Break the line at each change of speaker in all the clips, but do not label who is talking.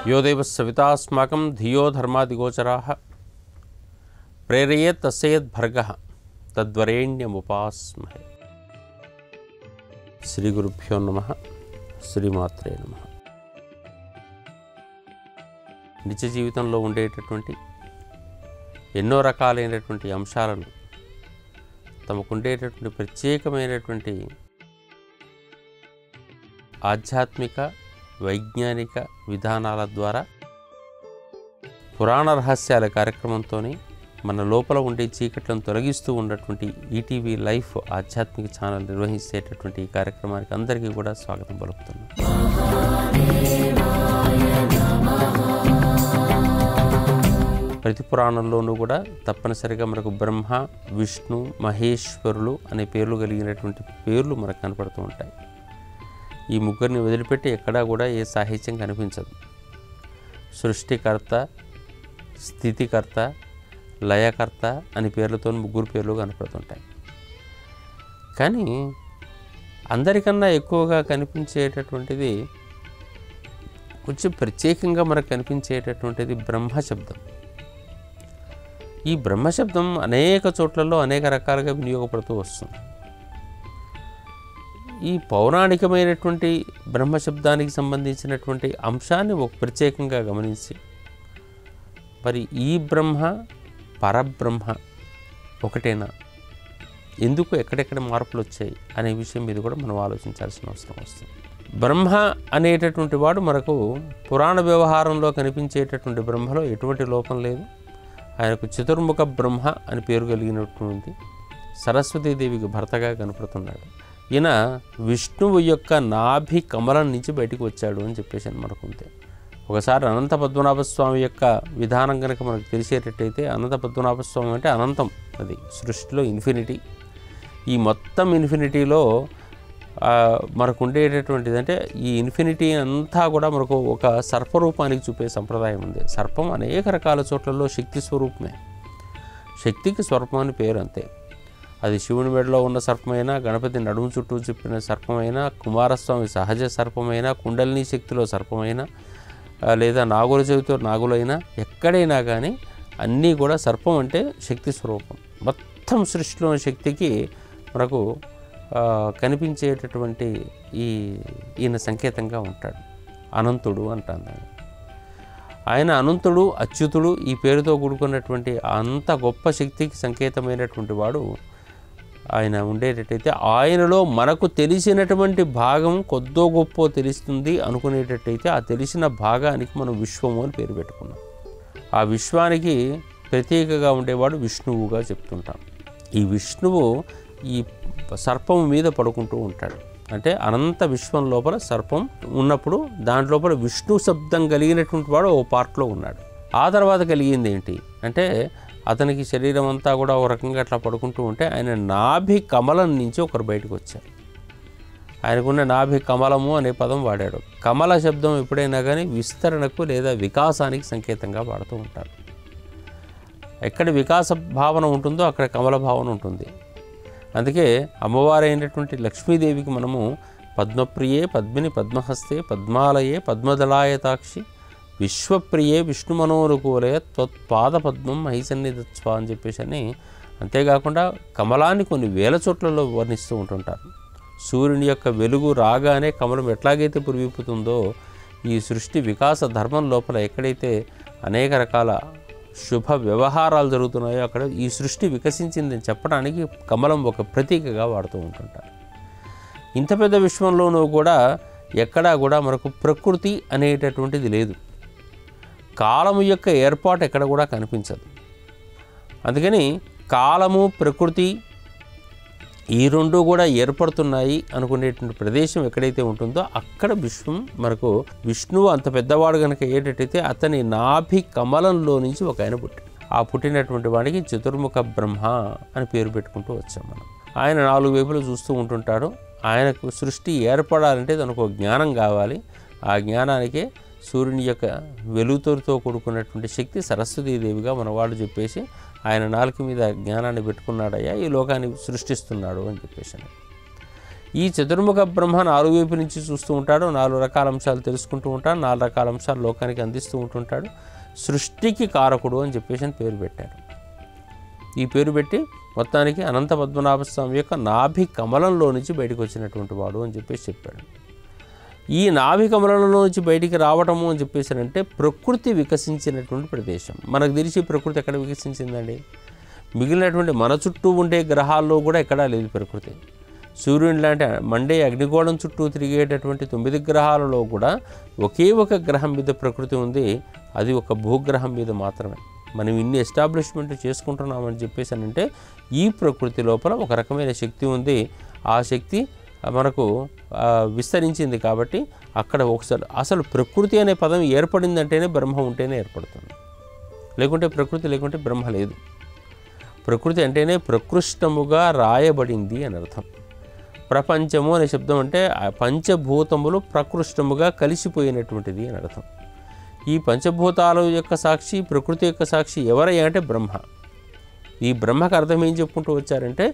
यो देवः सवितास्माकं धियो धर्मादिगोचराः प्रेरयेत् तस्येद्भर्गः तद्वरेण्यमुपास्महे। శ్రీ గురుభ్యో నమః. శ్రీమాత్రే నమః. నిత్య జీవితంలో ఉండేటటువంటి ఎన్నో రకాలైనటువంటి అంశాలను తమకుండేటటువంటి ప్రత్యేకమైనటువంటి ఆధ్యాత్మిక వైజ్ఞానిక విధానాల ద్వారా పురాణ రహస్యాల కార్యక్రమంతోనే మన లోపల ఉండే చీకట్లను తొలగిస్తూ ఉన్నటువంటి ఈటీవీ లైఫ్ ఆధ్యాత్మిక ఛానల్ నిర్వహించేటటువంటి ఈ కార్యక్రమానికి అందరికీ కూడా స్వాగతం పలుకుతున్నాం. ప్రతి పురాణంలోనూ కూడా తప్పనిసరిగా మనకు బ్రహ్మ, విష్ణు, మహేశ్వరులు అనే పేర్లు కలిగినటువంటి పేర్లు మనకు కనపడుతూ ఉంటాయి. ఈ ముగ్గురిని వదిలిపెట్టి ఎక్కడా కూడా ఏ సాహిత్యం కనిపించదు. సృష్టికర్త, స్థితికర్త, లయకర్త అని పేర్లతో ముగ్గురు పేర్లు కనపడుతుంటాయి. కానీ అందరికన్నా ఎక్కువగా కనిపించేటటువంటిది, కొంచెం ప్రత్యేకంగా మనకు కనిపించేటటువంటిది బ్రహ్మశబ్దం. ఈ బ్రహ్మశబ్దం అనేక చోట్లలో అనేక రకాలుగా వినియోగపడుతూ వస్తుంది. ఈ పౌరాణికమైనటువంటి బ్రహ్మశబ్దానికి సంబంధించినటువంటి అంశాన్ని ఒక ప్రత్యేకంగా గమనించి, మరి ఈ బ్రహ్మ పరబ్రహ్మ ఒకటేనా, ఎందుకు ఎక్కడెక్కడ మార్పులు వచ్చాయి అనే విషయం మీద కూడా మనం ఆలోచించాల్సిన అవసరం వస్తుంది. బ్రహ్మ అనేటటువంటి వాడు మనకు పురాణ వ్యవహారంలో కనిపించేటటువంటి బ్రహ్మలో ఎటువంటి లోపం లేదు. ఆయనకు చతుర్ముఖ బ్రహ్మ అని పేరు కలిగినటువంటి సరస్వతీదేవికి భర్తగా కనపడుతున్నాడు. ఈయన విష్ణువు యొక్క నాభి కమలం నుంచి బయటికి వచ్చాడు అని చెప్పేసి మనకుంటే, ఒకసారి అనంత పద్మనాభస్వామి యొక్క విధానం కనుక మనకు తెలిసేటట్టయితే, అనంత పద్మనాభస్వామి అంటే అనంతం, అది సృష్టిలో ఇన్ఫినిటీ. ఈ మొత్తం ఇన్ఫినిటీలో మనకు ఉండేటటువంటిది అంటే ఈ ఇన్ఫినిటీ అంతా కూడా మనకు ఒక సర్పరూపానికి చూపే సంప్రదాయం ఉంది. సర్పం అనేక రకాల చోట్లలో శక్తి స్వరూపమే. శక్తికి స్వరూపం అని పేరు అంతే. అది శివుని మెడలో ఉన్న సర్పమైనా, గణపతి నడుము చుట్టూ చెప్పిన సర్పమైనా, కుమారస్వామి సహజ సర్పమైనా, కుండలిని శక్తిలో సర్పమైనా, లేదా నాగుల చెవితో నాగులైనా, ఎక్కడైనా కానీ అన్నీ కూడా సర్పం అంటే శక్తి స్వరూపం. మొత్తం సృష్టిలోని శక్తికి మనకు కనిపించేటటువంటి ఈయన సంకేతంగా ఉంటాడు. అనంతుడు అంటాను దాన్ని. ఆయన అనంతుడు, అచ్యుతుడు ఈ పేరుతో కూడుకున్నటువంటి అంత గొప్ప శక్తికి సంకేతమైనటువంటి వాడు ఆయన ఉండేటట్టయితే, ఆయనలో మనకు తెలిసినటువంటి భాగం కొద్దో గొప్పో తెలుస్తుంది అనుకునేటట్టయితే, ఆ తెలిసిన భాగానికి మనం విశ్వము అని పేరు పెట్టుకున్నాం. ఆ విశ్వానికి ప్రత్యేకగా ఉండేవాడు విష్ణువుగా చెప్తుంటాం. ఈ విష్ణువు ఈ సర్పం మీద పడుకుంటూ ఉంటాడు. అంటే అనంత విశ్వం లోపల సర్పం ఉన్నప్పుడు దాంట్లోపల విష్ణు శబ్దం కలిగినటువంటి వాడు ఓ పార్ట్లో ఉన్నాడు. ఆ తర్వాత కలిగింది ఏంటి అంటే, అతనికి శరీరం అంతా కూడా ఒక రకంగా అట్లా పడుకుంటూ ఉంటే ఆయన నాభి కమలం నుంచి ఒకరు బయటకు వచ్చారు. ఆయనకున్న నాభి కమలము అనే పదం వాడాడు. కమల శబ్దం ఎప్పుడైనా కానీ విస్తరణకు లేదా వికాసానికి సంకేతంగా వాడుతూ ఉంటారు. ఎక్కడ వికాస భావన ఉంటుందో అక్కడ కమల భావన ఉంటుంది. అందుకే అమ్మవారైనటువంటి లక్ష్మీదేవికి మనము పద్మప్రియే పద్మిని పద్మహస్తే పద్మాలయే పద్మదళాయతాక్షి విశ్వప్రియే విష్ణు మనోనుకూలే త్వత్పాద పద్మం మహిసన్నిధత్స్వ అని చెప్పేసి అని, అంతేకాకుండా కమలాన్ని కొన్ని వేల చోట్లలో వర్ణిస్తూ ఉంటుంటారు. సూర్యుని యొక్క వెలుగు రాగానే కమలం ఎట్లాగైతే పురివిప్పుతుందో, ఈ సృష్టి వికాస ధర్మం లోపల ఎక్కడైతే అనేక రకాల శుభ వ్యవహారాలు జరుగుతున్నాయో అక్కడ ఈ సృష్టి వికసించిందని చెప్పడానికి కమలం ఒక ప్రతీకగా వాడుతూ ఉంటుంటారు. ఇంత పెద్ద విశ్వంలోనూ కూడా ఎక్కడా కూడా మనకు ప్రకృతి అనేటటువంటిది లేదు. కాలము యొక్క ఏర్పాటు ఎక్కడ కూడా కనిపించదు. అందుకని కాలము, ప్రకృతి ఈ రెండు కూడా ఏర్పడుతున్నాయి అనుకునేటువంటి ప్రదేశం ఎక్కడైతే ఉంటుందో అక్కడ విశ్వం మనకు, విష్ణువు అంత పెద్దవాడు కనుక అయ్యేటట్టయితే అతని నాభి కమలంలో నుంచి ఒక ఆయన పుట్టాడు. ఆ పుట్టినటువంటి వాడికి చతుర్ముఖ బ్రహ్మ అని పేరు పెట్టుకుంటూ వచ్చాం మనం. ఆయన నాలుగు వైపులు చూస్తూ ఉంటుంటాడు. ఆయనకు సృష్టి ఏర్పడాలంటే తనకు జ్ఞానం కావాలి. ఆ జ్ఞానానికే సూర్యుని యొక్క వెలుతురుతో కూడుకున్నటువంటి శక్తి సరస్వతీదేవిగా మన వాళ్ళు చెప్పేసి ఆయన నాలుక మీద జ్ఞానాన్ని పెట్టుకున్నాడయ్యా, ఈ లోకాన్ని సృష్టిస్తున్నాడు అని చెప్పేసి. ఈ చతుర్ముఖ బ్రహ్మ 4 వైపు నుంచి చూస్తూ ఉంటాడు, 4 రకాల అంశాలు తెలుసుకుంటూ ఉంటాడు, 4 రకాల అంశాలు లోకానికి అందిస్తూ ఉంటుంటాడు. సృష్టికి కారకుడు అని చెప్పేసి పేరు పెట్టారు. ఈ పేరు పెట్టి మొత్తానికి అనంత పద్మనాభ స్వామి యొక్క నాభి కమలంలో నుంచి బయటకు వచ్చినటువంటి వాడు అని చెప్పేసి చెప్పాడు. ఈ నాభి కమలంలో నుంచి బయటికి రావటము అని చెప్పేసారంటే ప్రకృతి వికసించినటువంటి ప్రదేశం. మనకు తెలిసి ప్రకృతి ఎక్కడ వికసించిందండి? మిగిలినటువంటి మన చుట్టూ ఉండే గ్రహాల్లో కూడా ఎక్కడా లేదు ప్రకృతి. సూర్యుని లాంటి మండే అగ్నిగోళం చుట్టూ తిరిగేటటువంటి 9 గ్రహాలలో కూడా ఒకే ఒక గ్రహం మీద ప్రకృతి ఉంది, అది ఒక భూగ్రహం మీద మాత్రమే. మనం ఇన్ని ఎస్టాబ్లిష్మెంట్ చేసుకుంటున్నామని చెప్పేసానంటే ఈ ప్రకృతి లోపల ఒక రకమైన శక్తి ఉంది. ఆ శక్తి మనకు విస్తరించింది కాబట్టి అక్కడ ఒకసారి అసలు ప్రకృతి అనే పదం ఏర్పడిందంటేనే బ్రహ్మ ఉంటేనే ఏర్పడుతుంది, లేకుంటే ప్రకృతి లేకుంటే బ్రహ్మ లేదు. ప్రకృతి అంటేనే ప్రకృష్టముగా రాయబడింది అని అర్థం. ప్రపంచము అనే శబ్దం అంటే పంచభూతములు ప్రకృష్టముగా కలిసిపోయినటువంటిది అని అర్థం. ఈ పంచభూతాల యొక్క సాక్షి, ప్రకృతి యొక్క సాక్షి ఎవరయ్యా అంటే బ్రహ్మ. ఈ బ్రహ్మకు అర్థం ఏం చెప్పుకుంటూ వచ్చారంటే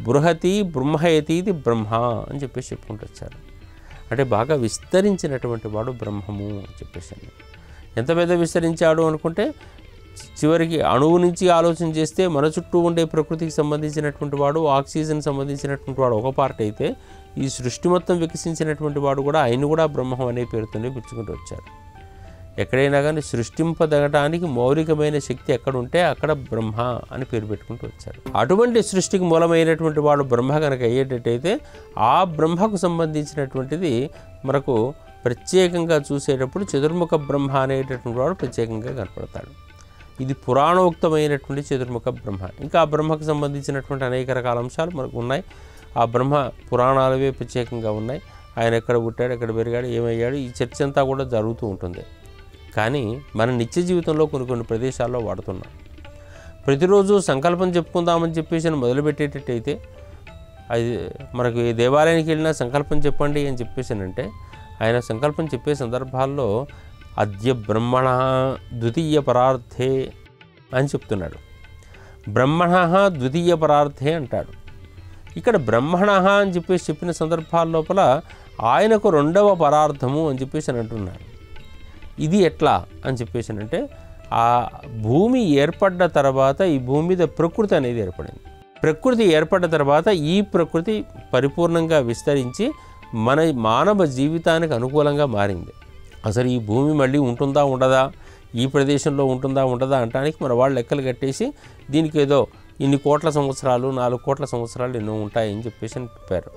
బృహతి బ్రహ్మయతి ఇది బ్రహ్మ అని చెప్పేసి చెప్పుకుంటూ వచ్చారు. అంటే బాగా విస్తరించినటువంటి వాడు బ్రహ్మము అని చెప్పేసి. ఎంత పెద్ద విస్తరించాడు అనుకుంటే చివరికి అణువు నుంచి ఆలోచన చేస్తే మన చుట్టూ ఉండే ప్రకృతికి సంబంధించినటువంటి వాడు, ఆక్సిజన్ సంబంధించినటువంటి వాడు ఒక పార్ట్ అయితే ఈ సృష్టి మొత్తం వికసించినటువంటి వాడు కూడా ఆయన కూడా బ్రహ్మం అనే పేరుతోనే పిలుచుకుంటూ వచ్చారు. ఎక్కడైనా కానీ సృష్టింపదగటానికి మౌలికమైన శక్తి ఎక్కడ ఉంటే అక్కడ బ్రహ్మ అని పేరు పెట్టుకుంటూ వచ్చారు. అటువంటి సృష్టికి మూలమైనటువంటి వాడు బ్రహ్మ కనుక అయ్యేటట్టయితే ఆ బ్రహ్మకు సంబంధించినటువంటిది మనకు ప్రత్యేకంగా చూసేటప్పుడు చతుర్ముఖ బ్రహ్మ అనేటటువంటి వాడు ప్రత్యేకంగా కనపడతాడు. ఇది పురాణోక్తమైనటువంటి చతుర్ముఖ బ్రహ్మ. ఇంకా ఆ బ్రహ్మకు సంబంధించినటువంటి అనేక రకాల అంశాలు మనకు ఉన్నాయి. ఆ బ్రహ్మ పురాణాలవే ప్రత్యేకంగా ఉన్నాయి. ఆయన ఎక్కడ పుట్టాడు, ఎక్కడ పెరిగాడు, ఏమయ్యాడు, ఈ చర్చ అంతా కూడా జరుగుతూ ఉంటుంది. కానీ మన నిత్య జీవితంలో కొన్ని ప్రదేశాల్లో వాడుతున్నాం. ప్రతిరోజు సంకల్పం చెప్పుకుందామని చెప్పేసి మొదలుపెట్టేటట్టయితే అది మనకు ఏ దేవాలయానికి వెళ్ళినా సంకల్పం చెప్పండి అని చెప్పేసానంటే ఆయన సంకల్పం చెప్పే సందర్భాల్లో అద్య బ్రహ్మణ ద్వితీయ పరార్థే అని చెప్తున్నాడు. బ్రహ్మణ ద్వితీయ పరార్థే అంటాడు. ఇక్కడ బ్రహ్మణ అని చెప్పేసి చెప్పిన సందర్భాల లోపల ఆయనకు 2వ పరార్థము అని చెప్పేసి అని అంటున్నాడు. ఇది ఎట్లా అని చెప్పేసి అంటే ఆ భూమి ఏర్పడ్డ తర్వాత ఈ భూమి మీద ప్రకృతి అనేది ఏర్పడింది. ప్రకృతి ఏర్పడ్డ తర్వాత ఈ ప్రకృతి పరిపూర్ణంగా విస్తరించి మన మానవ జీవితానికి అనుకూలంగా మారింది. అసలు ఈ భూమి మళ్ళీ ఉంటుందా ఉండదా, ఈ ప్రదేశంలో ఉంటుందా ఉండదా అంటానికి మన వాళ్ళు లెక్కలు కట్టేసి దీనికి ఏదో ఇన్ని కోట్ల సంవత్సరాలు, 4 కోట్ల సంవత్సరాలు ఎన్నో ఉంటాయని చెప్పేసి అని చెప్పారు.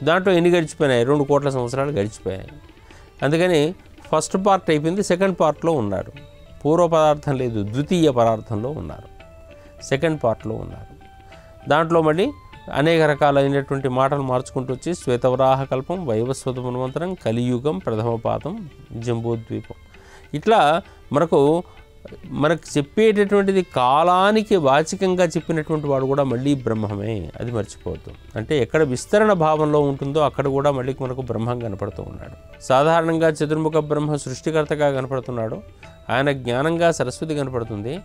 దాంట్లో ఎన్ని గడిచిపోయినాయి? 2 కోట్ల సంవత్సరాలు గడిచిపోయాయి. అందుకని ఫస్ట్ పార్ట్ అయిపోయింది, సెకండ్ పార్ట్లో ఉన్నారు. పూర్వ పదార్థం లేదు, ద్వితీయ పదార్థంలో ఉన్నారు, సెకండ్ పార్ట్లో ఉన్నారు. దాంట్లో మళ్ళీ అనేక రకాలైనటువంటి మాటలు మార్చుకుంటూ వచ్చి శ్వేతవరాహ కల్పం, వైవస్వత మన్వంతరం, కలియుగం, ప్రథమపాతం, జంబూద్వీపం, ఇట్లా మనకు చెప్పేటటువంటిది కాలానికి వాచికంగా చెప్పినటువంటి వాడు కూడా మళ్ళీ బ్రహ్మమే, అది మర్చిపోవద్దు. అంటే ఎక్కడ విస్తరణ భావంలో ఉంటుందో అక్కడ కూడా మళ్ళీ మనకు బ్రహ్మం కనపడుతూ ఉన్నాడు. సాధారణంగా చతుర్ముఖ బ్రహ్మ సృష్టికర్తగా కనపడుతున్నాడు. ఆయన జ్ఞానంగా సరస్వతి కనపడుతుంది.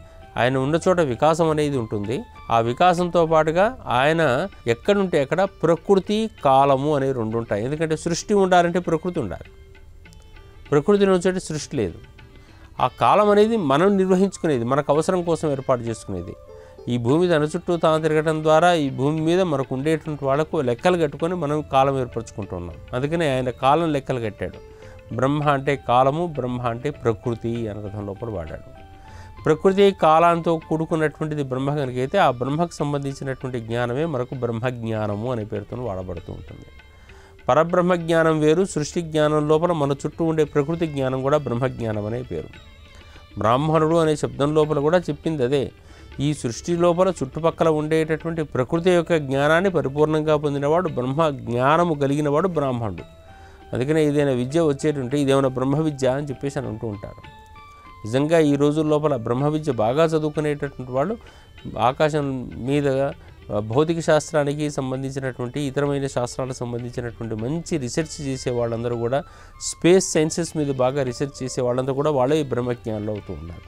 ఆయన ఉన్న చోట వికాసం అనేది ఉంటుంది. ఆ వికాసంతో పాటుగా ఆయన ఎక్కడుంటే అక్కడ ప్రకృతి కాలము అనేవి 2 ఉంటాయి. ఎందుకంటే సృష్టి ఉండాలంటే ప్రకృతి ఉండాలి. ప్రకృతిని వచ్చేటి సృష్టి లేదు. ఆ కాలం అనేది మనం నిర్వహించుకునేది, మనకు అవసరం కోసం ఏర్పాటు చేసుకునేది. ఈ భూమి తన చుట్టూ తాను తిరగడం ద్వారా ఈ భూమి మీద మనకు ఉండేటువంటి వాళ్ళకు లెక్కలు కట్టుకొని మనం కాలం ఏర్పరచుకుంటున్నాం. అందుకని ఆయన కాలం లెక్కలు కట్టాడు. బ్రహ్మ అంటే కాలము, బ్రహ్మ అంటే ప్రకృతి అనే అర్థం లోపల వాడాడు. ప్రకృతి కాలంతో కూడుకున్నటువంటిది బ్రహ్మ కనుకైతే ఆ బ్రహ్మకు సంబంధించినటువంటి జ్ఞానమే మనకు బ్రహ్మజ్ఞానము అనే పేరుతో వాడబడుతూ ఉంటుంది. పరబ్రహ్మ జ్ఞానం వేరు, సృష్టి జ్ఞానం లోపల మన చుట్టూ ఉండే ప్రకృతి జ్ఞానం కూడా బ్రహ్మజ్ఞానం అనే పేరు. బ్రాహ్మణుడు అనే శబ్దం లోపల కూడా చెప్పింది అదే. ఈ సృష్టి లోపల చుట్టుపక్కల ఉండేటటువంటి ప్రకృతి యొక్క జ్ఞానాన్ని పరిపూర్ణంగా పొందినవాడు, బ్రహ్మ జ్ఞానము కలిగినవాడు బ్రాహ్మణుడు. అందుకనే ఏదైనా విద్య వచ్చేటుంటే ఇదేమైనా బ్రహ్మ విద్య అని చెప్పేసి అని అంటూ ఉంటారు. నిజంగా ఈ రోజుల లోపల బ్రహ్మ విద్య బాగా చదువుకునేటటువంటి వాళ్ళు ఆకాశం మీద భౌతిక శాస్త్రానికి సంబంధించినటువంటి ఇతరమైన శాస్త్రాలకు సంబంధించినటువంటి మంచి రీసెర్చ్ చేసే వాళ్ళందరూ కూడా, స్పేస్ సైన్సెస్ మీద బాగా రీసెర్చ్ చేసే వాళ్ళందరూ కూడా వాళ్ళే బ్రహ్మజ్ఞానులు అవుతూ ఉన్నారు.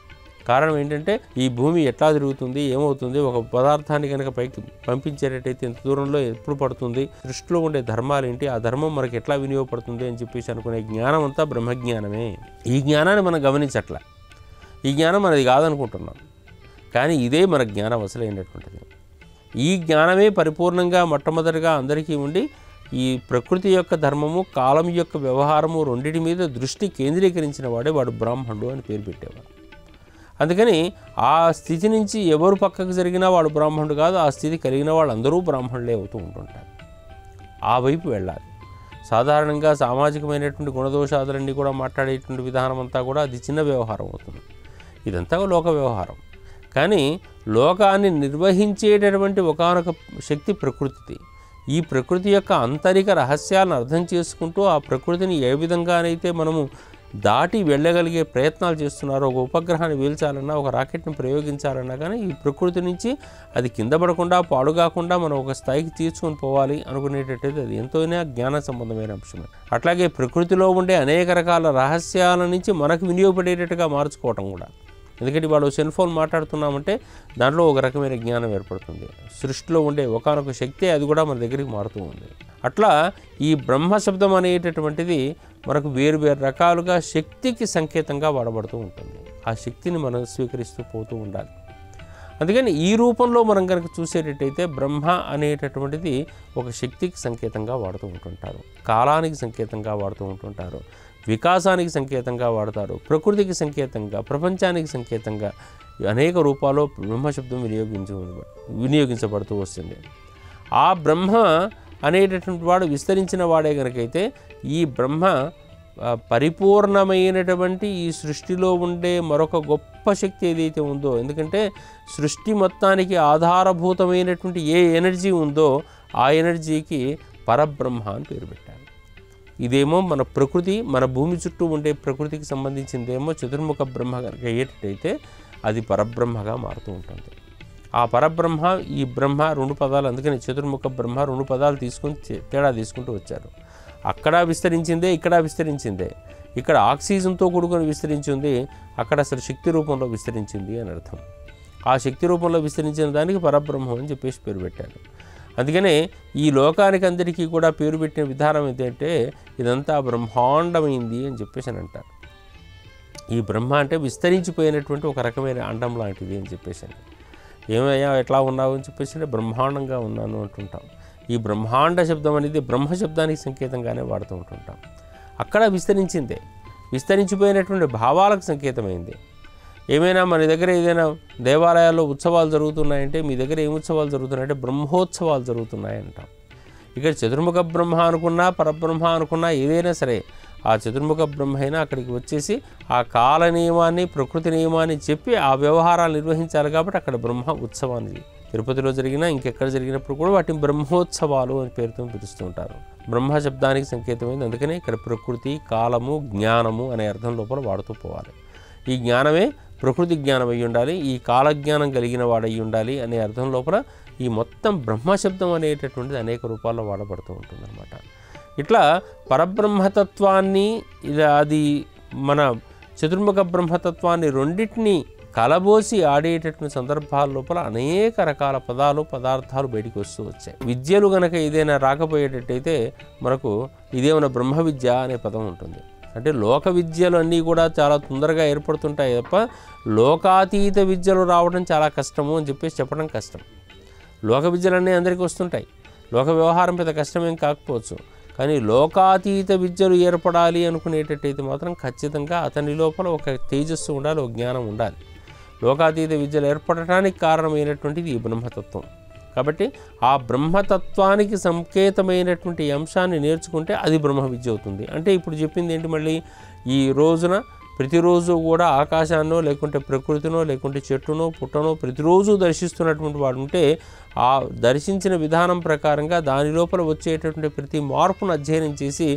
కారణం ఏంటంటే ఈ భూమి ఎట్లా తిరుగుతుంది, ఏమవుతుంది, ఒక పదార్థాన్ని కనుక పైకి పంపించేటట్టయితే ఎంత దూరంలో ఎప్పుడు పడుతుంది, సృష్టిలో ఉండే ధర్మాలు ఏంటి, ఆ ధర్మం మనకి ఎట్లా వినియోగపడుతుంది అని చెప్పేసి అనుకునే జ్ఞానం అంతా బ్రహ్మజ్ఞానమే. ఈ జ్ఞానాన్ని మనం గమనించట్ల, ఈ జ్ఞానం మనది కాదనుకుంటున్నాం. కానీ ఇదే మన జ్ఞానం అసలైనటువంటిది. ఈ జ్ఞానమే పరిపూర్ణంగా మొట్టమొదటిగా అందరికీ ఉండి ఈ ప్రకృతి యొక్క ధర్మము, కాలం యొక్క వ్యవహారము రెండింటి మీద దృష్టి కేంద్రీకరించిన వాడే వాడు బ్రాహ్మణుడు అని పేరు పెట్టేవాడు. అందుకని ఆ స్థితి నుంచి ఎవరు పక్కకు జరిగినా వాడు బ్రాహ్మణుడు కాదు, ఆ స్థితి కలిగిన వాళ్ళందరూ బ్రాహ్మణులే అవుతూ ఉంటుంటారు. ఆ వైపు వెళ్ళాలి. సాధారణంగా సామాజికమైనటువంటి గుణదోషాదులన్నీ కూడా మాట్లాడేటువంటి విధానం అంతా కూడా అది చిన్న వ్యవహారం అవుతుంది. ఇదంతా లోక వ్యవహారం. కానీ లోకాన్ని నిర్వహించేటటువంటి ఒకానొక శక్తి ప్రకృతి. ఈ ప్రకృతి యొక్క ఆంతరిక రహస్యాలను అర్థం చేసుకుంటూ ఆ ప్రకృతిని ఏ విధంగానైతే మనము దాటి వెళ్ళగలిగే ప్రయత్నాలు చేస్తున్నారో, ఒక ఉపగ్రహాన్ని వీల్చాలన్నా, ఒక రాకెట్ని ప్రయోగించాలన్నా కానీ ఈ ప్రకృతి నుంచి అది కింద పడకుండా, పాడుగాకుండా మనం ఒక స్థాయికి తీర్చుకొని పోవాలి అనుకునేటట్టయితే అది ఎంతోనే జ్ఞాన సంబంధమైన అంశమే. అట్లాగే ప్రకృతిలో ఉండే అనేక రకాల రహస్యాల నుంచి మనకు వినియోగపడేటట్టుగా మార్చుకోవటం కూడా. ఎందుకంటే వాళ్ళు సెల్ ఫోన్ మాట్లాడుతున్నామంటే దాంట్లో ఒక రకమైన జ్ఞానం ఏర్పడుతుంది. సృష్టిలో ఉండే ఒకానొక శక్తి అది కూడా మన దగ్గరికి మారుతూ ఉంది. అట్లా ఈ బ్రహ్మ శబ్దం అనేటటువంటిది మనకు వేరు వేరు రకాలుగా శక్తికి సంకేతంగా వాడబడుతూ ఉంటుంది. ఆ శక్తిని మనం స్వీకరిస్తూ పోతూ ఉండాలి. అందుకని ఈ రూపంలో మనం కనుక చూసేటట్టయితే బ్రహ్మ అనేటటువంటిది ఒక శక్తికి సంకేతంగా వాడుతూ ఉంటుంటారు, కాలానికి సంకేతంగా వాడుతూ ఉంటుంటారు, వికాసానికి సంకేతంగా వాడతారు, ప్రకృతికి సంకేతంగా, ప్రపంచానికి సంకేతంగా అనేక రూపాల్లో బ్రహ్మశబ్దం వినియోగించబడుతూ వస్తుంది. ఆ బ్రహ్మ అనేటటువంటి వాడు విస్తరించిన వాడే కనుకైతే ఈ బ్రహ్మ పరిపూర్ణమైనటువంటి ఈ సృష్టిలో ఉండే మరొక గొప్ప శక్తి ఏదైతే ఉందో, ఎందుకంటే సృష్టి మొత్తానికి ఆధారభూతమైనటువంటి ఏ ఎనర్జీ ఉందో ఆ ఎనర్జీకి పరబ్రహ్మ అని పేరు పెట్టారు. ఇదేమో మన ప్రకృతి, మన భూమి చుట్టూ ఉండే ప్రకృతికి సంబంధించిందేమో చతుర్ముఖ బ్రహ్మ కనుక అయ్యేటట్టయితే అది పరబ్రహ్మగా మారుతూ ఉంటుంది. ఆ పరబ్రహ్మ, ఈ బ్రహ్మ రెండు పదాలు, అందుకని చతుర్ముఖ బ్రహ్మ రెండు పదాలు తీసుకుని తేడా తీసుకుంటూ వచ్చారు. అక్కడ విస్తరించిందే, ఇక్కడ విస్తరించిందే. ఇక్కడ ఆక్సిజన్తో కూడుకొని విస్తరించింది, అక్కడ అసలు శక్తి రూపంలో విస్తరించింది అని అర్థం. ఆ శక్తి రూపంలో విస్తరించిన దానికి పరబ్రహ్మం అని చెప్పేసి పేరు పెట్టారు. అందుకనే ఈ లోకానికి అందరికీ కూడా పేరు పెట్టిన విధానం ఏంటంటే ఇదంతా బ్రహ్మాండమైంది అని చెప్పేసి అని అంటారు. ఈ బ్రహ్మ అంటే విస్తరించిపోయినటువంటి ఒక రకమైన అండం లాంటిది అని చెప్పేసి అని. ఏమయ్యా ఎట్లా ఉన్నావు అని చెప్పేసి అంటే బ్రహ్మాండంగా ఉన్నాను అంటుంటాం. ఈ బ్రహ్మాండ శబ్దం అనేది బ్రహ్మ శబ్దానికి సంకేతంగానే వాడుతూ ఉంటుంటాం. అక్కడ విస్తరించిందే, విస్తరించిపోయినటువంటి భావాలకు సంకేతమైంది. ఏమైనా మన దగ్గర ఏదైనా దేవాలయాల్లో ఉత్సవాలు జరుగుతున్నాయంటే మీ దగ్గర ఏం ఉత్సవాలు జరుగుతున్నాయంటే బ్రహ్మోత్సవాలు జరుగుతున్నాయంటాం. ఇక్కడ చతుర్ముఖ బ్రహ్మ అనుకున్నా, పరబ్రహ్మ అనుకున్నా, ఏదైనా సరే ఆ చతుర్ముఖ బ్రహ్మ అయినా అక్కడికి వచ్చేసి ఆ కాల నియమాన్ని, ప్రకృతి నియమాన్ని చెప్పి ఆ వ్యవహారాలు నిర్వహించాలి. కాబట్టి అక్కడ బ్రహ్మ ఉత్సవాన్ని తిరుపతిలో జరిగినా ఇంకెక్కడ జరిగినప్పుడు కూడా వాటిని బ్రహ్మోత్సవాలు అని పేరుతో పిలుస్తూ ఉంటారు. బ్రహ్మ శబ్దానికి సంకేతమైంది. అందుకనే ఇక్కడ ప్రకృతి, కాలము, జ్ఞానము అనే అర్థం లోపల వాడుతూ పోవాలి. ఈ జ్ఞానమే ప్రకృతి జ్ఞానం అయి ఉండాలి, ఈ కాలజ్ఞానం కలిగిన వాడయి ఉండాలి అనే అర్థం లోపల ఈ మొత్తం బ్రహ్మశబ్దం అనేటటువంటిది అనేక రూపాల్లో వాడబడుతూ ఉంటుంది అన్నమాట. ఇట్లా పరబ్రహ్మతత్వాన్ని అది మన చతుర్ముఖ బ్రహ్మతత్వాన్ని రెండింటినీ కలబోసి ఆడేటటువంటి సందర్భాల లోపల అనేక రకాల పదాలు, పదార్థాలు బయటికి వస్తూ వచ్చాయి. విద్యలు గనక ఏదైనా రాకపోయేటట్టయితే మనకు ఇదేమైనా బ్రహ్మ విద్య అనే పదం ఉంటుంది. అంటే లోక విద్యలు అన్నీ కూడా చాలా తొందరగా ఏర్పడుతుంటాయి తప్ప లోకాతీత విద్యలు రావడం చాలా కష్టము అని చెప్పేసి చెప్పడం కష్టం. లోక విద్యలన్నీ అందరికీ వస్తుంటాయి, లోక వ్యవహారం పెద్ద కష్టమేం కాకపోవచ్చు. కానీ లోకాతీత విద్యలు ఏర్పడాలి అనుకునేటట్టయితే మాత్రం ఖచ్చితంగా అతని లోపల ఒక తేజస్సు ఉండాలి, ఒక జ్ఞానం ఉండాలి. లోకాతీత విద్యలు ఏర్పడటానికి కారణమైనటువంటిది ఈ బ్రహ్మతత్వం. కాబట్టి ఆ బ్రహ్మతత్వానికి సంకేతమైనటువంటి అంశాన్ని నేర్చుకుంటే అది బ్రహ్మ విద్య అవుతుంది. అంటే ఇప్పుడు చెప్పింది ఏంటి, మళ్ళీ ఈ రోజున ప్రతిరోజు కూడా ఆకాశాన్నో లేకుంటే ప్రకృతినో లేకుంటే చెట్టునో పుట్టనో ప్రతిరోజు దర్శిస్తున్నటువంటి వాడు ఉంటే ఆ దర్శించిన విధానం ప్రకారంగా దాని లోపల వచ్చేటటువంటి ప్రతి మార్పును అధ్యయనం చేసి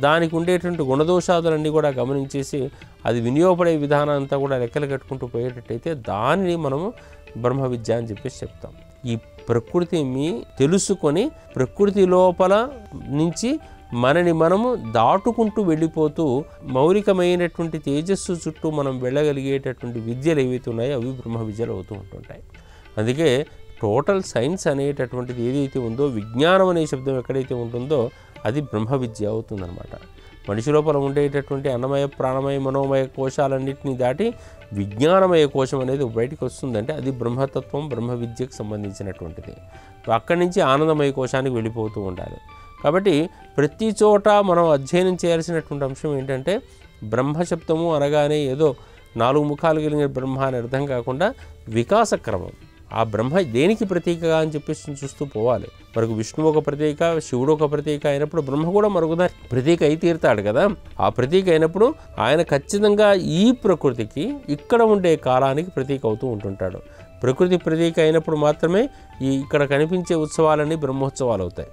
దానికి ఉండేటువంటి గుణదోషాదులన్నీ కూడా గమనించేసి అది వినియోగపడే విధానం అంతా కూడా లెక్కలు కట్టుకుంటూ పోయేటట్టయితే దానిని మనము బ్రహ్మ విద్య అని చెప్పేసి చెప్తాం. ఈ ప్రకృతిని తెలుసుకొని ప్రకృతి లోపల నుంచి మనని మనము దాటుకుంటూ వెళ్ళిపోతూ మౌలికమైనటువంటి తేజస్సు చుట్టూ మనం వెళ్ళగలిగేటటువంటి విద్యలు ఏవైతే ఉన్నాయో అవి బ్రహ్మ విద్యలు అవుతూ ఉంటుంటాయి. అందుకే టోటల్ సైన్స్ అనేటటువంటిది ఏదైతే ఉందో, విజ్ఞానం అనే శబ్దం ఎక్కడైతే ఉంటుందో అది బ్రహ్మ విద్య అవుతుందన్నమాట. మనిషి లోపల ఉండేటటువంటి అన్నమయ ప్రాణమయ మనోమయ కోశాలన్నింటినీ దాటి విజ్ఞానమయ కోశం అనేది బయటికి వస్తుందంటే అది బ్రహ్మతత్వం, బ్రహ్మ విద్యకు సంబంధించినటువంటిది. అక్కడి నుంచి ఆనందమయ కోశానికి వెళ్ళిపోతూ ఉండాలి. కాబట్టి ప్రతి చోట మనం అధ్యయనం చేయాల్సినటువంటి అంశం ఏంటంటే బ్రహ్మశబ్దము అనగానే ఏదో 4 ముఖాలు కలిగిన బ్రహ్మ అని అర్థం కాకుండా వికాస క్రమం. ఆ బ్రహ్మ దేనికి ప్రతీకగా అని చెప్పేసి చూస్తూ పోవాలి. మనకు విష్ణువు ఒక ప్రతీక, శివుడు ఒక ప్రతీక అయినప్పుడు బ్రహ్మ కూడా మరొకదా ప్రతీక అయి తీరుతాడు కదా. ఆ ప్రతీక అయినప్పుడు ఆయన ఖచ్చితంగా ఈ ప్రకృతికి ఇక్కడ ఉండే కాలానికి ప్రతీక అవుతూ ఉంటుంటాడు. ప్రకృతి ప్రతీక అయినప్పుడు మాత్రమే ఈ ఇక్కడ కనిపించే ఉత్సవాలన్నీ బ్రహ్మోత్సవాలు అవుతాయి.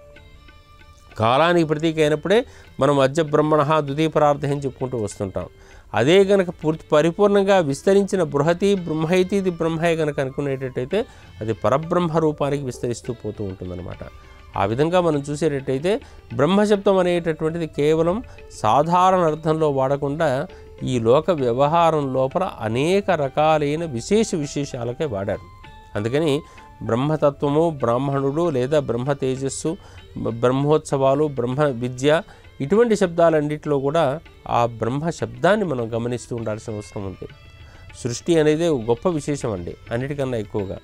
కాలానికి ప్రతీక అయినప్పుడే మనం అద్య బ్రహ్మణ ద్వితీయ పరార్థం అని చెప్పుకుంటూ వస్తుంటాం. అదే కనుక పరిపూర్ణంగా విస్తరించిన బృహతి బ్రహ్మైతి ఇది బ్రహ్మయ్య కనుక అనుకునేటట్టయితే అది పరబ్రహ్మ రూపానికి విస్తరిస్తూ పోతూ ఉంటుందన్నమాట. ఆ విధంగా మనం చూసేటట్టయితే బ్రహ్మశబ్దం అనేటటువంటిది కేవలం సాధారణ అర్థంలో వాడకుండా ఈ లోక వ్యవహారం లోపల అనేక రకాలైన విశేషాలకే వాడారు. అందుకని బ్రహ్మతత్వము, బ్రాహ్మణుడు లేదా బ్రహ్మ తేజస్సు, బ్రహ్మోత్సవాలు, బ్రహ్మ విద్య ఇటువంటి శబ్దాలన్నింటిలో కూడా ఆ బ్రహ్మ శబ్దాన్ని మనం గమనిస్తూ ఉండాల్సిన అవసరం ఉంది. సృష్టి అనేది గొప్ప విశేషం అండి, అన్నిటికన్నా ఎక్కువగా.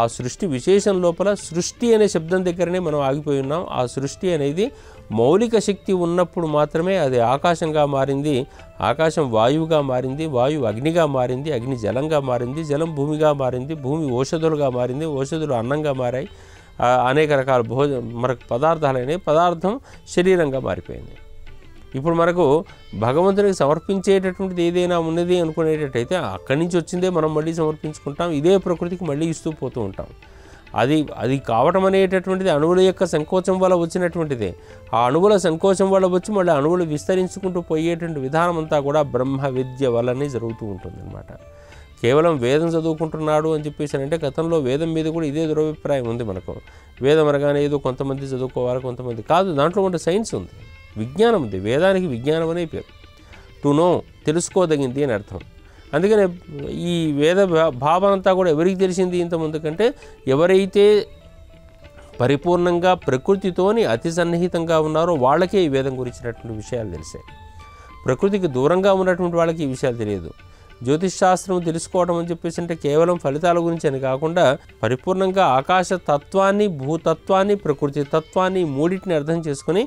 ఆ సృష్టి విశేషం లోపల సృష్టి అనే శబ్దం దగ్గరనే మనం ఆగిపోయి ఉన్నాం. ఆ సృష్టి అనేది మౌలిక శక్తి ఉన్నప్పుడు మాత్రమే అది ఆకాశంగా మారింది, ఆకాశం వాయువుగా మారింది, వాయువు అగ్నిగా మారింది, అగ్ని జలంగా మారింది, జలం భూమిగా మారింది, భూమి ఓషధులుగా మారింది, ఓషధులు అన్నంగా మారాయి, అనేక రకాల మనకు పదార్థాలైనవి, పదార్థం శరీరంగా మారిపోయింది. ఇప్పుడు మనకు భగవంతునికి సమర్పించేటటువంటిది ఏదైనా ఉన్నది అనుకునేటట్టయితే అక్కడి నుంచి వచ్చిందే మనం మళ్ళీ సమర్పించుకుంటాం, ఇదే ప్రకృతికి మళ్ళీ ఇస్తూ పోతూ ఉంటాం. అది కావటం అనేటటువంటిది అణువుల యొక్క సంకోచం వల్ల వచ్చినటువంటిదే. ఆ అణువుల సంకోచం వల్ల వచ్చి మళ్ళీ అణువులు విస్తరించుకుంటూ పోయేటువంటి విధానం అంతా కూడా బ్రహ్మ విద్య వల్లనే జరుగుతూ ఉంటుంది అన్నమాట. కేవలం వేదం చదువుకుంటున్నాడు అని చెప్పేసి అంటే గతంలో వేదం మీద కూడా ఇదే దురభిప్రాయం ఉంది మనకు. వేదం అనగానే ఏదో కొంతమంది చదువుకోవాలి, కొంతమంది కాదు. దాంట్లో ఉండే సైన్స్ ఉంది, విజ్ఞానం ఉంది. వేదానికి విజ్ఞానం అనే పేరు. టు నో, తెలుసుకోదగింది అని అర్థం. అందుకనే ఈ వేద భావన అంతా కూడా ఎవరికి తెలిసింది ఇంతకుముందు కంటే, ఎవరైతే పరిపూర్ణంగా ప్రకృతితోని అతి సన్నిహితంగా ఉన్నారో వాళ్ళకే ఈ వేదం గురించినటువంటి విషయాలు తెలిసాయి. ప్రకృతికి దూరంగా ఉన్నటువంటి వాళ్ళకి ఈ విషయాలు తెలియదు. జ్యోతిష్ శాస్త్రం తెలుసుకోవడం అని చెప్పేసి అంటే కేవలం ఫలితాల గురించి అని కాకుండా పరిపూర్ణంగా ఆకాశ తత్వాన్ని, భూతత్వాన్ని, ప్రకృతి తత్వాన్ని మూడింటిని అర్థం చేసుకుని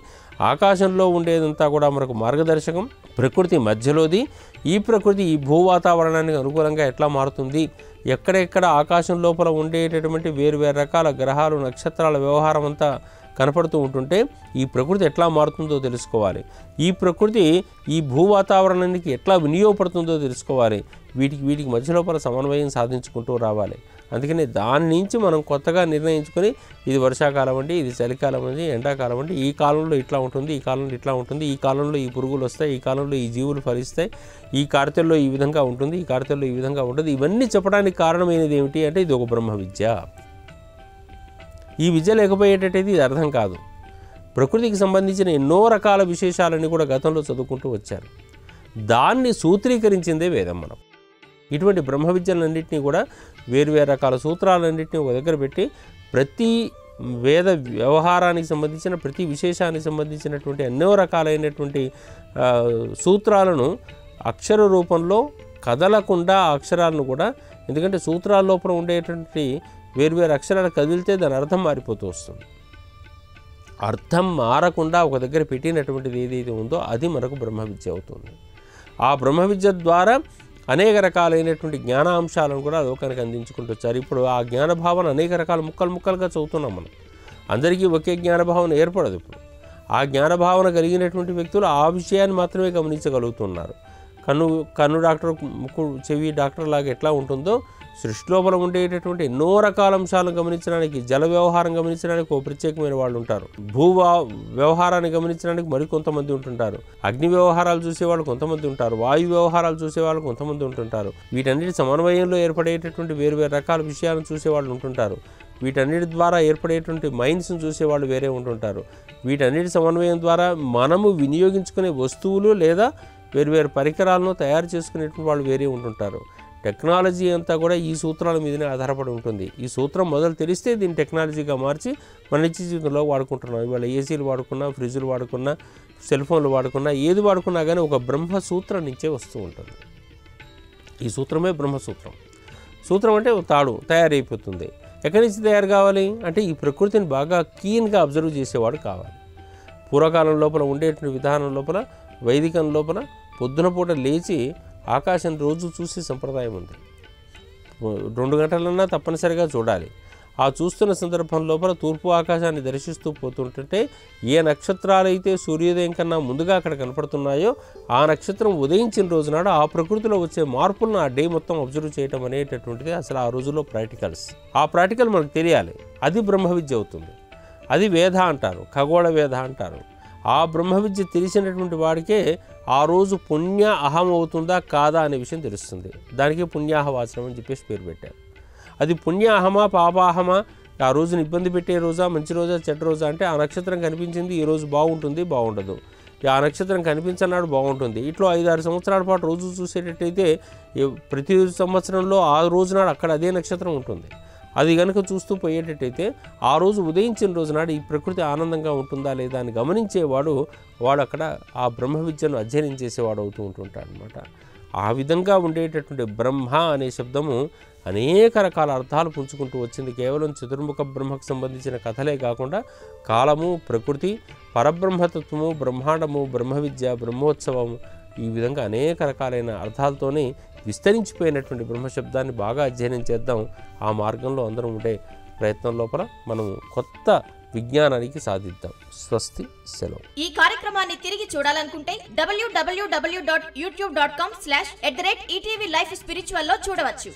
ఆకాశంలో ఉండేదంతా కూడా మనకు మార్గదర్శకం, ప్రకృతి మధ్యలోది, ఈ ప్రకృతి ఈ భూ వాతావరణానికి అనుకూలంగా ఎట్లా మారుతుంది, ఎక్కడెక్కడ ఆకాశం లోపల ఉండేటటువంటి వేరు రకాల గ్రహాలు, నక్షత్రాల వ్యవహారం అంతా కనపడుతూ ఉంటుంటే ఈ ప్రకృతి ఎట్లా మారుతుందో తెలుసుకోవాలి. ఈ ప్రకృతి ఈ భూ వాతావరణానికి ఎట్లా వినియోగపడుతుందో తెలుసుకోవాలి. వీటికి మధ్య లోపల సమన్వయం సాధించుకుంటూ రావాలి. అందుకని దాని నుంచి మనం కొత్తగా నిర్ణయించుకొని ఇది వర్షాకాలం అండి, ఇది చలికాలం అండి, ఎండాకాలం అండి, ఈ కాలంలో ఇట్లా ఉంటుంది, ఈ కాలంలో ఇట్లా ఉంటుంది, ఈ కాలంలో ఈ పురుగులు వస్తాయి, ఈ కాలంలో ఈ జీవులు ఫలిస్తాయి, ఈ కార్తెల్లో ఈ విధంగా ఉంటుంది, ఈ కార్తెల్లో ఈ విధంగా ఉంటుంది, ఇవన్నీ చెప్పడానికి కారణమైనది ఏమిటి అంటే ఇది ఒక బ్రహ్మ విద్య. ఈ విద్య లేకపోయేటట్టయితే ఇది అర్థం కాదు. ప్రకృతికి సంబంధించిన ఎన్నో రకాల విశేషాలని కూడా గతంలో చదువుకుంటూ వచ్చారు. దాన్ని సూత్రీకరించిందే వేదం. మనం ఇటువంటి బ్రహ్మ విద్యలన్నింటినీ కూడా వేరు రకాల సూత్రాలన్నింటినీ ఒక దగ్గర పెట్టి ప్రతి వేద వ్యవహారానికి సంబంధించిన ప్రతి విశేషానికి సంబంధించినటువంటి ఎన్నో రకాలైనటువంటి సూత్రాలను అక్షర రూపంలో కదలకుండా ఆ అక్షరాలను కూడా, ఎందుకంటే సూత్రాల లోపల ఉండేటువంటి వేరు అక్షరాలు కదిలితే దాని అర్థం మారిపోతూ వస్తుంది. అర్థం మారకుండా ఒక దగ్గర పెట్టినటువంటిది ఏదైతే ఉందో అది మనకు బ్రహ్మ విద్య అవుతుంది. ఆ బ్రహ్మ విద్య ద్వారా అనేక రకాలైనటువంటి జ్ఞానాంశాలను కూడా లోకానికి అందించుకుంటూ వచ్చారు. ఇప్పుడు ఆ జ్ఞాన భావన అనేక రకాల ముక్కలుగా చదువుతున్నాం మనం. అందరికీ ఒకే జ్ఞానభావన ఏర్పడదు. ఇప్పుడు ఆ జ్ఞానభావన కలిగినటువంటి వ్యక్తులు ఆ విషయాన్ని మాత్రమే గమనించగలుగుతున్నారు. కన్ను డాక్టర్, ముక్కు చెవి డాక్టర్ లాగా ఎట్లా ఉంటుందో సృష్టి లోపల ఉండేటటువంటి ఎన్నో రకాల అంశాలను గమనించడానికి, జల వ్యవహారం గమనించడానికి ఒక ప్రత్యేకమైన వాళ్ళు ఉంటారు, భూ వ్యవహారాన్ని గమనించడానికి మరికొంతమంది ఉంటుంటారు, అగ్ని వ్యవహారాలు చూసేవాళ్ళు కొంతమంది ఉంటారు, వాయు వ్యవహారాలు చూసేవాళ్ళు కొంతమంది ఉంటుంటారు, వీటన్నిటి సమన్వయంలో ఏర్పడేటటువంటి వేరు రకాల విషయాలను చూసేవాళ్ళు ఉంటుంటారు. వీటన్నిటి ద్వారా ఏర్పడేటువంటి మైండ్స్ని చూసేవాళ్ళు వేరే ఉంటుంటారు. వీటన్నిటి సమన్వయం ద్వారా మనము వినియోగించుకునే వస్తువులు లేదా వేరువేరు పరికరాలను తయారు చేసుకునేటువంటి వాళ్ళు వేరే ఉంటుంటారు. టెక్నాలజీ అంతా కూడా ఈ సూత్రాల మీదనే ఆధారపడి ఉంటుంది. ఈ సూత్రం మొదలు తెలిస్తే దీన్ని టెక్నాలజీగా మార్చి మన నిత్య జీవితంలో వాడుకుంటున్నాం. ఇవాళ ఏసీలు వాడుకున్నా, ఫ్రిడ్జ్లు వాడుకున్నా, సెల్ ఫోన్లు వాడుకున్నా, ఏది వాడుకున్నా కానీ ఒక బ్రహ్మసూత్రం నుంచే వస్తూ ఉంటుంది. ఈ సూత్రమే బ్రహ్మసూత్రం. సూత్రం అంటే తాడు తయారైపోతుంది. ఎక్కడి నుంచి తయారు కావాలి అంటే ఈ ప్రకృతిని బాగా కీన్గా అబ్జర్వ్ చేసేవాడు కావాలి. పూర్వకాలం లోపల ఉండేటువంటి విధానం లోపల, వైదికం లోపల పొద్దున పూట లేచి ఆకాశం రోజు చూసే సంప్రదాయం ఉంది. 2 గంటలన్నా తప్పనిసరిగా చూడాలి. ఆ చూస్తున్న సందర్భం లోపల తూర్పు ఆకాశాన్ని దర్శిస్తూ పోతుంటే ఏ నక్షత్రాలైతే సూర్యోదయం కన్నా ముందుగా అక్కడ కనపడుతున్నాయో ఆ నక్షత్రం ఉదయించిన రోజునాడు ఆ ప్రకృతిలో వచ్చే మార్పులను ఆ డే మొత్తం అబ్జర్వ్ చేయటం అనేటటువంటిది అసలు ఆ రోజుల్లో ప్రాక్టికల్స్. ఆ ప్రాక్టికల్ మనకు తెలియాలి. అది బ్రహ్మ విద్య అవుతుంది. అది వేద అంటారు, ఖగోళ వేద అంటారు. ఆ బ్రహ్మ విద్య తెలిసినటువంటి వాడికే ఆ రోజు పుణ్య అహం అవుతుందా కాదా అనే విషయం తెలుస్తుంది. దానికి పుణ్యాహవాచనం అని చెప్పేసి పేరు పెట్టారు. అది పుణ్యాహమా పాపాహమా, ఆ రోజుని ఇబ్బంది పెట్టే రోజా, మంచి రోజా, చెడ్డ రోజా అంటే ఆ నక్షత్రం కనిపించింది ఈ రోజు బాగుంటుంది, బాగుండదు. ఆ నక్షత్రం కనిపించన్నాడు బాగుంటుంది. ఇట్లా 5-6 సంవత్సరాల పాటు రోజు చూసేటట్టయితే ప్రతి సంవత్సరంలో ఆ రోజునాడు అక్కడ అదే నక్షత్రం ఉంటుంది. అది కనుక చూస్తూ పోయేటట్టయితే ఆ రోజు ఉదయించిన రోజునాడు ఈ ప్రకృతి ఆనందంగా ఉంటుందా లేదా అని గమనించేవాడు అక్కడ ఆ బ్రహ్మ విద్యను అధ్యయనం చేసేవాడు అవుతూ ఉంటుంటాడు అనమాట. ఆ విధంగా ఉండేటటువంటి బ్రహ్మ అనే శబ్దము అనేక రకాల అర్థాలు పుంజుకుంటూ వచ్చింది. కేవలం చతుర్ముఖ బ్రహ్మకు సంబంధించిన కథలే కాకుండా కాలము, ప్రకృతి, పరబ్రహ్మతత్వము, బ్రహ్మాండము, బ్రహ్మ విద్య, బ్రహ్మోత్సవము, ఈ విధంగా అనేక రకాలైన అర్థాలతోనే విస్తరించిపోయినటువంటి బ్రహ్మశబ్దాన్ని బాగా అధ్యయనం చేద్దాం. ఆ మార్గంలో అందరం ఉండే ప్రయత్నం లోపల మనం కొత్త విజ్ఞానానికి సాధిద్దాం. స్వస్తి, సెలవు.
ఈ కార్యక్రమాన్ని తిరిగి చూడాలనుకుంటే www.youtube.com/@etvlifespiritual లో చూడవచ్చు.